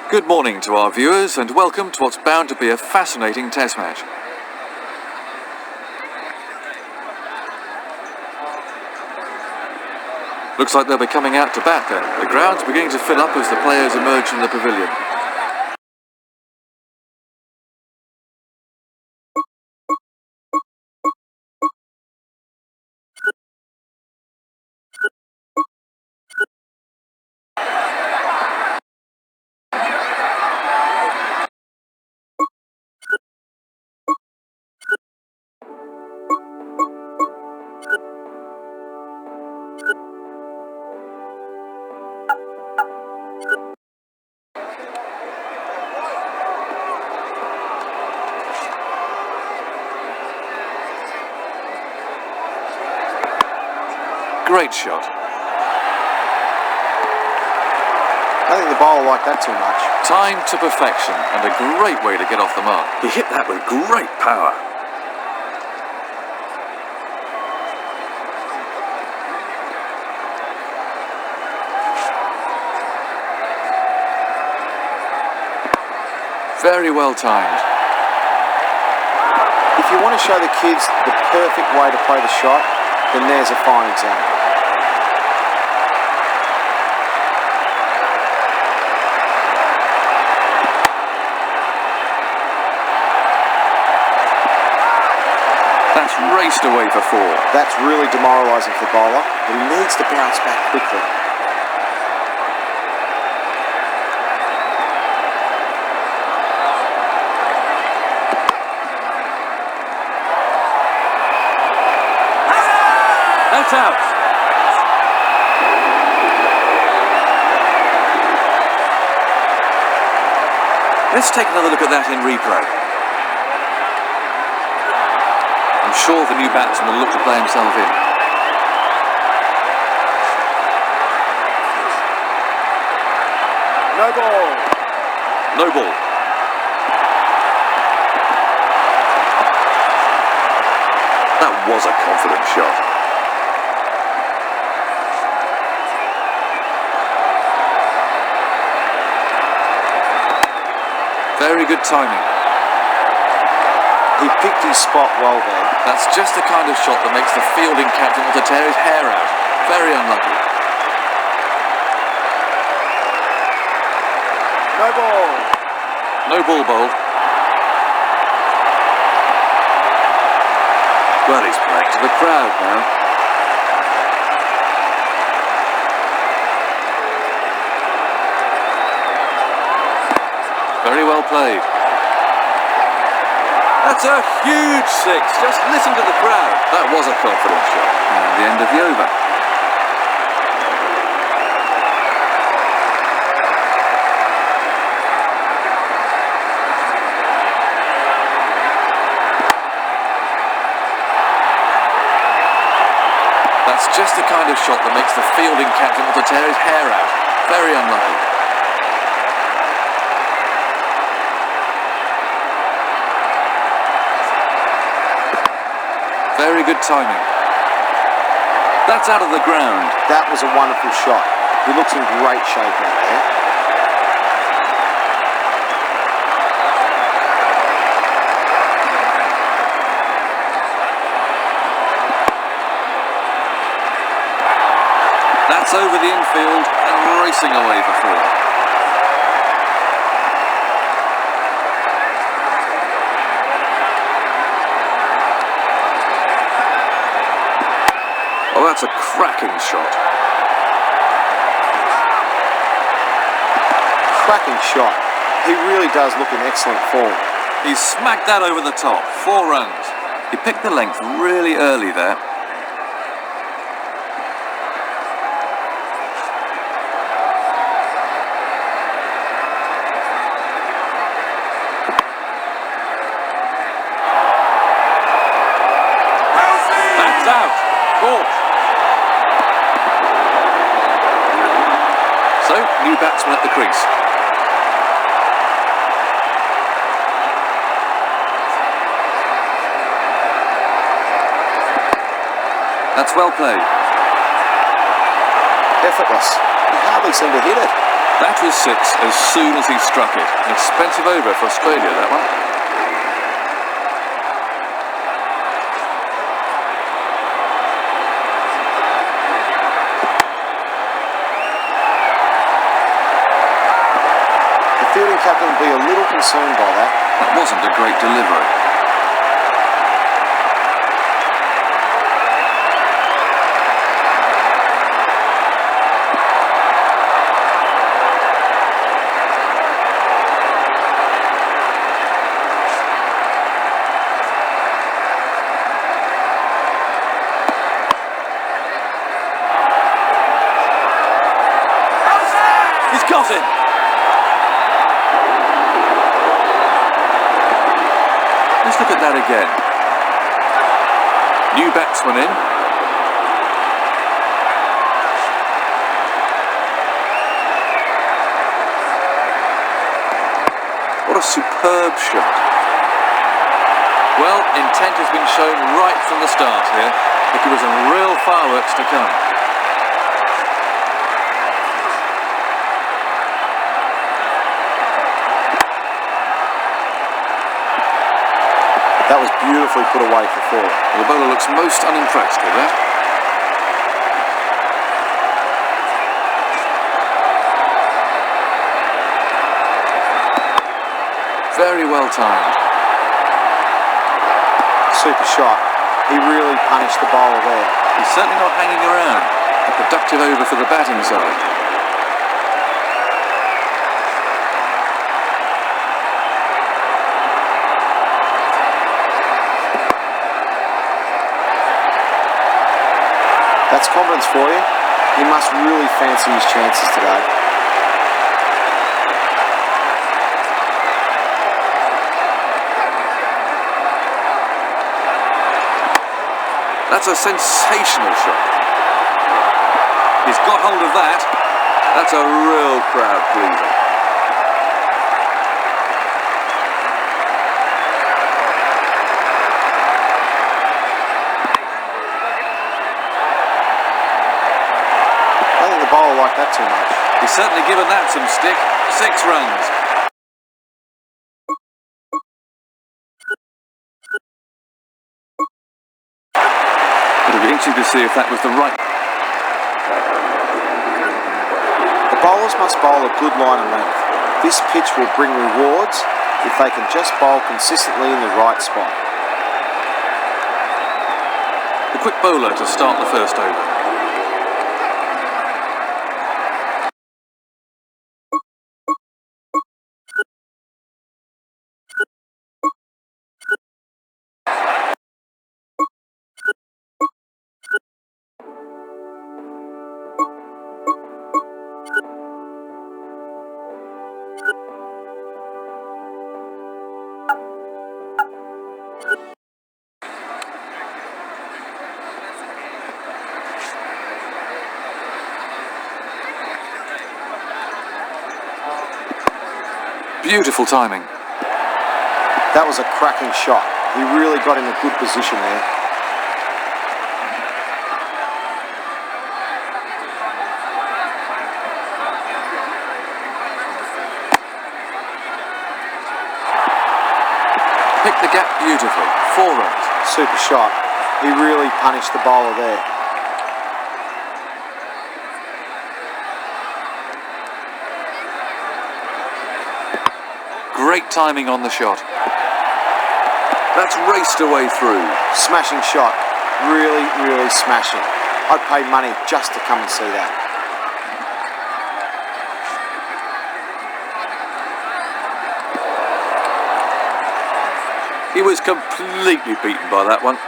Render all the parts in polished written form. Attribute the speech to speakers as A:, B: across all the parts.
A: Good morning to our viewers and welcome to what's bound to be a fascinating test match. Looks like they'll be coming out to bat then. The ground's beginning to fill up as the players emerge from the pavilion. Great shot.
B: I think the bowler liked that too much.
A: Timed to perfection and a great way to get off the mark.
C: He hit that with great power.
A: Very well timed.
B: If you want to show the kids the perfect way to play the shot, then there's a fine example.
A: That's raced away for four.
B: That's really demoralising for the bowler, but he needs to bounce back quickly.
A: That's out. Let's take another look at that in replay. I'm sure the new batsman will look to play himself in.
B: No ball.
A: No ball.
C: That was a confident shot.
A: Very good timing.
B: He picked his spot well there.
A: That's just the kind of shot that makes the fielding captain want to tear his hair out. Very unlucky.
B: No ball.
A: No ball bowled. Well, he's playing to the crowd now. Very well played. That's a huge six. Just listen to the crowd. That was a confident shot. And the end of the over. That's just the kind of shot that makes the fielding captain want to tear his hair out. Very unlucky. Very good timing. That's out of the ground.
B: That was a wonderful shot. He looks in great shape out there.
A: That's over the infield and racing away for four. Oh, that's a cracking shot.
B: Cracking shot. He really does look in excellent form.
A: He smacked that over the top. 4 runs. He picked the length really early there. That's out. Caught. So, new batsman at the crease. That's well played.
B: Effortless. He hardly seemed to hit it.
A: That was 6 as soon as he struck it. An expensive over for Australia, that one.
B: The fielding captain will be a little concerned by that.
A: That wasn't a great delivery. He's got it! Let's look at that again. New batsman in. What a superb shot. Well, intent has been shown right from the start here. There could be some real fireworks to come.
B: That was beautifully put away for 4.
A: The bowler looks most unimpressed with that. Very well timed.
B: Super shot. He really punished the bowler there.
A: He's certainly not hanging around. A productive over for the batting side.
B: That's confidence for you. He must really fancy his chances today.
A: That's a sensational shot. He's got hold of that. That's a real crowd pleaser.
B: I think the bowler liked that too much.
A: He's certainly given that some stick. 6 runs. It'll be interesting to see if that was the right.
B: The bowlers must bowl a good line of length. This pitch will bring rewards if they can just bowl consistently in the right spot.
A: The quick bowler to start the first over. Beautiful timing.
B: That was a cracking shot. He really got in a good position there.
A: Picked the gap beautifully. 4 runs.
B: Super shot. He really punished the bowler there.
A: Great timing on the shot. That's raced away through.
B: Smashing shot. Really, really smashing. I'd pay money just to come and see that.
A: He was completely beaten by that one.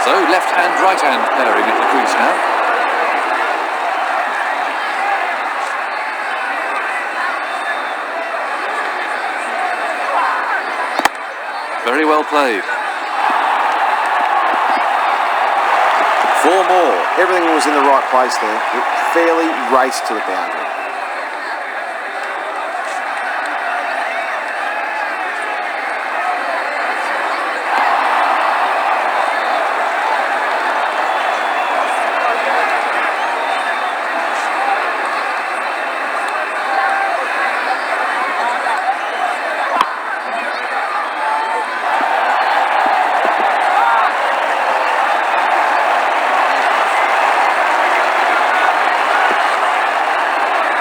A: So left hand, right hand pairing at the crease now. Very well played.
B: 4 more. Everything was in the right place there. It fairly raced to the boundary.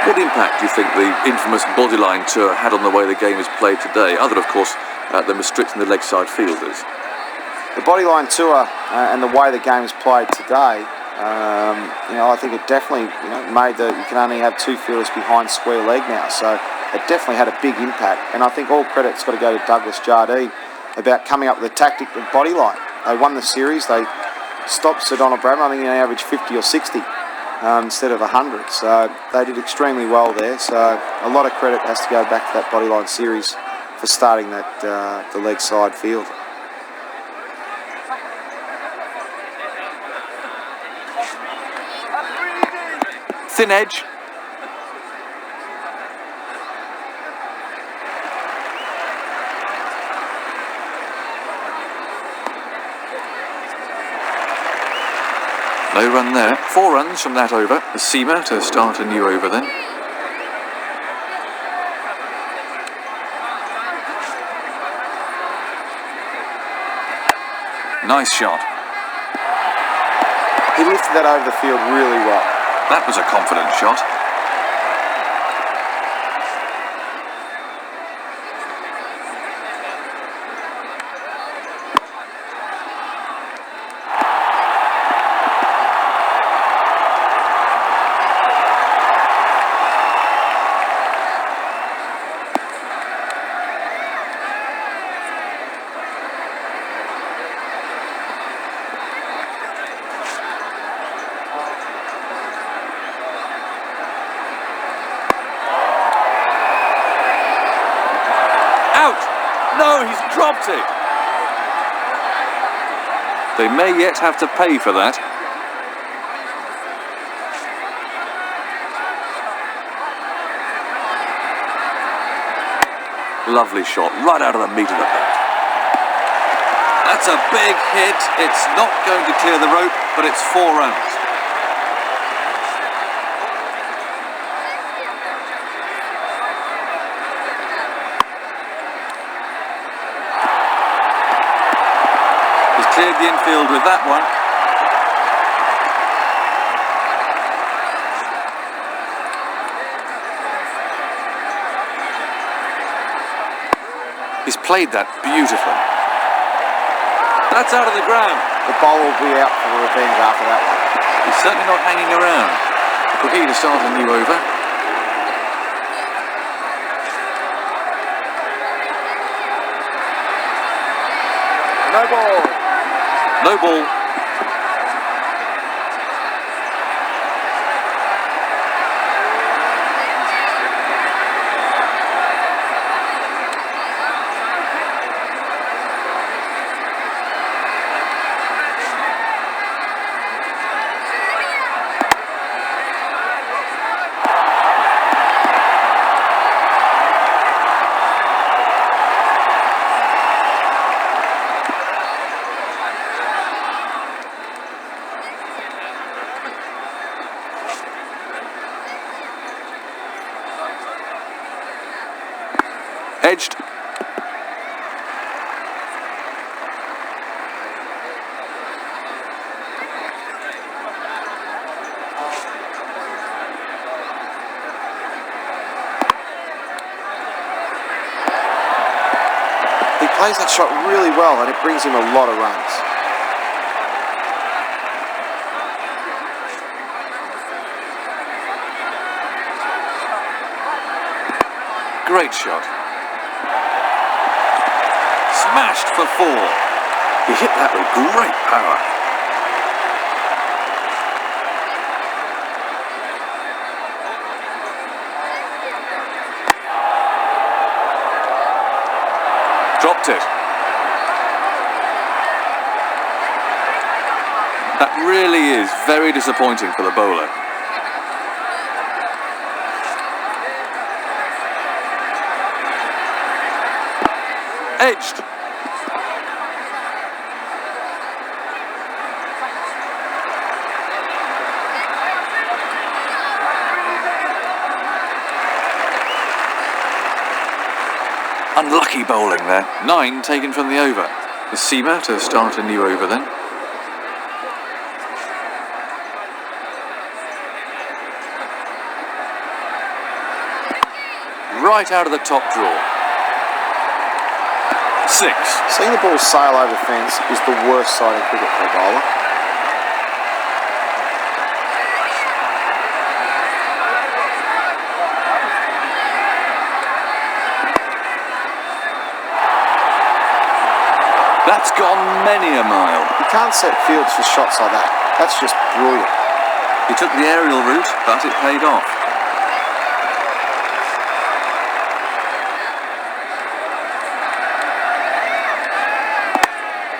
A: What impact do you think the infamous bodyline tour had on the way the game is played today, other of course than restricting the leg side fielders?
B: The bodyline tour and the way the game is played today, I think it definitely made that you can only have 2 fielders behind square leg now. So it definitely had a big impact. And I think all credit's got to go to Douglas Jardine about coming up with a tactic of bodyline. They won the series. They stopped Sir Donald Bradman. I think they averaged 50 or 60 instead of 100. So they did extremely well there. So a lot of credit has to go back to that bodyline series for starting that the leg side field.
A: Thin edge. No run there. 4 runs from that over. The Seamer to start a new over then. Nice shot.
B: He lifted that over the field really well.
A: That was a confident shot. No, he's dropped it. They may yet have to pay for that. Lovely shot, right out of the meat of the bat. That's a big hit. It's not going to clear the rope, but it's 4 runs. Cleared the infield with that one. He's played that beautifully. That's out of the ground.
B: The bowler will be out for revenge after that one.
A: He's certainly not hanging around. Cookie to start a new over.
B: No ball.
A: No ball. Edged.
B: He plays that shot really well and it brings him a lot of runs.
A: Great shot. Smashed for 4.
C: He hit that with great power.
A: dropped it. That really is very disappointing for the bowler. Edged. Unlucky bowling there. 9 taken from the over. Is Seamer to start a new over then? Right out of the top drawer. 6.
B: Seeing the ball sail over the fence is the worst sight in cricket for a bowler.
A: That's gone many a mile.
B: You can't set fields for shots like that. That's just brilliant.
A: He took the aerial route, but it paid off.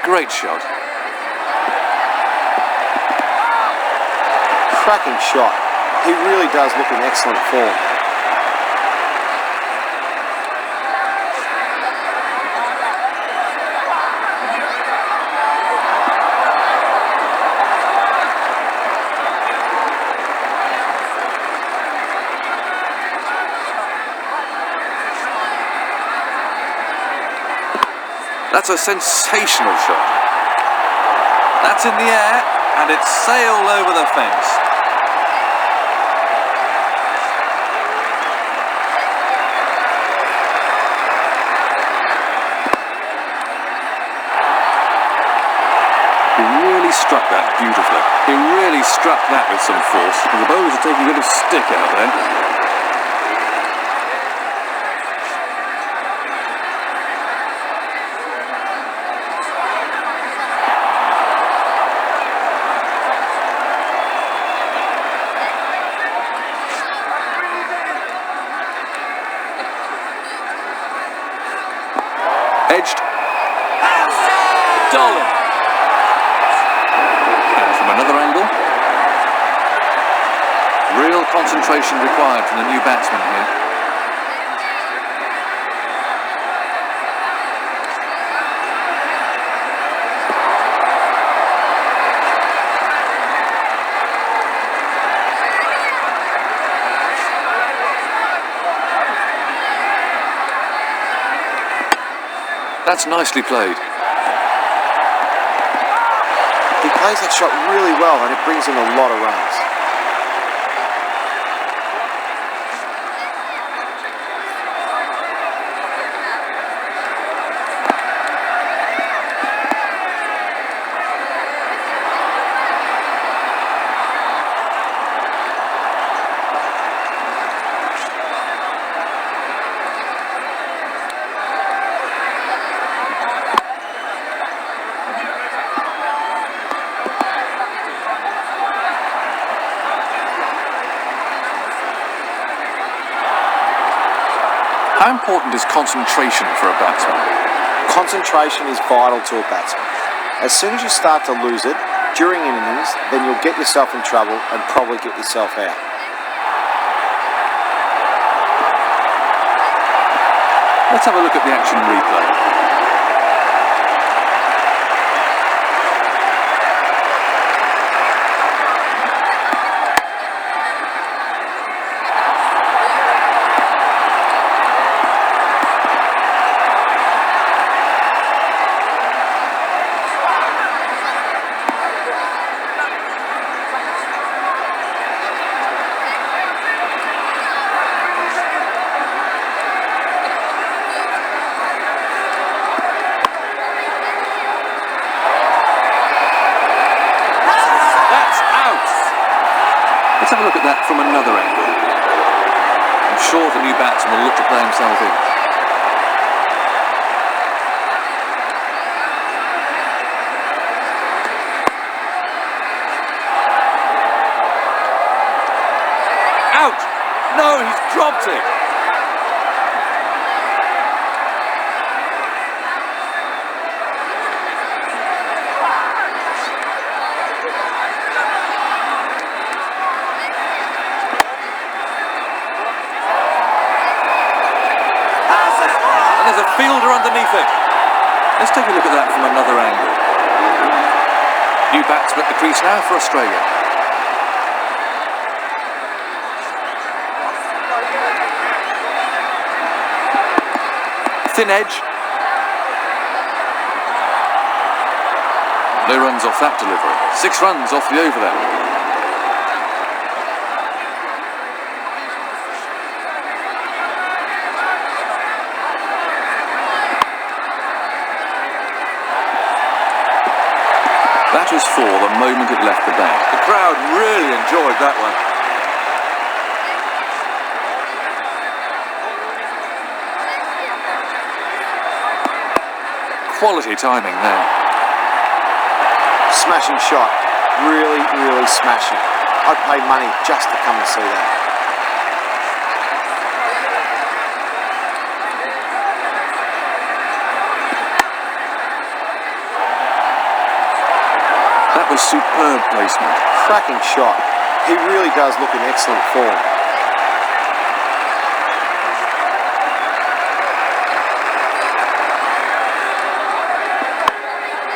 A: Great shot.
B: Cracking shot. He really does look in excellent form.
A: That's a sensational shot. That's in the air, and it's sailed over the fence. He really struck that beautifully. He really struck that with some force. And the bowlers are taking a bit of stick out there. Edged. Dolan. And from another angle. Real concentration required from the new batsman here. That's nicely played.
B: He plays that shot really well and it brings in a lot of runs.
A: How important is concentration for a batsman?
B: Concentration is vital to a batsman. As soon as you start to lose it during an innings, then you'll get yourself in trouble and probably get yourself out.
A: Let's have a look at the action replay. Let's have a look at that from another angle. I'm sure the new batsman will look to play himself in. Out! No, he's dropped it! underneath it. Let's take a look at that from another angle. New batsman at the crease now for Australia. Thin edge. No runs off that delivery. 6 runs off the over there. That was 4 the moment it left the bat. The crowd really enjoyed that one. Quality timing there.
B: Smashing shot. Really, really smashing. I'd pay money just to come and see that.
A: That was superb placement.
B: Cracking shot. He really does look in excellent form.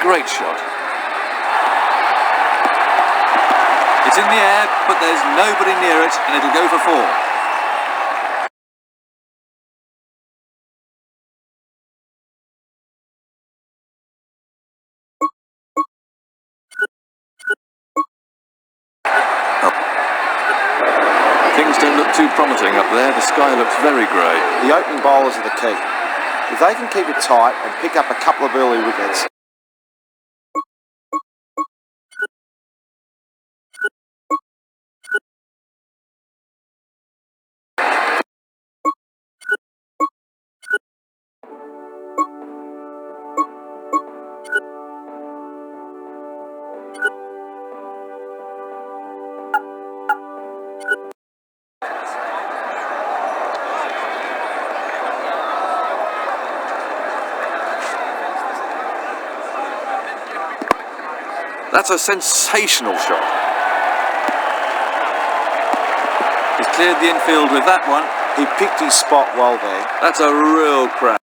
A: Great shot. It's in the air, but there's nobody near it, and it'll go for 4. Things don't look too promising up there. The sky looks very grey.
B: The opening bowlers are the key. If they can keep it tight and pick up a couple of early wickets,
A: That's a sensational shot. He's cleared the infield with that one.
B: he picked his spot well there.
A: That's a real crowd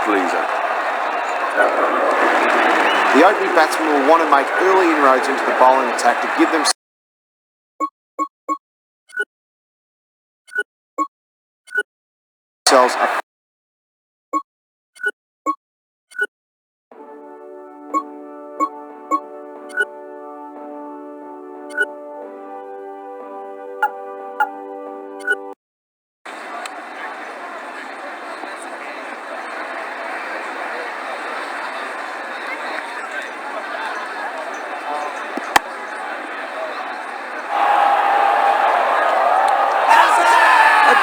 A: pleaser.
B: The opening batsman will want to make early inroads into the bowling attack to give themselves a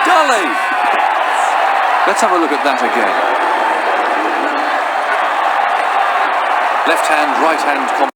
A: Dolly! Let's have a look at that again. Left hand, right hand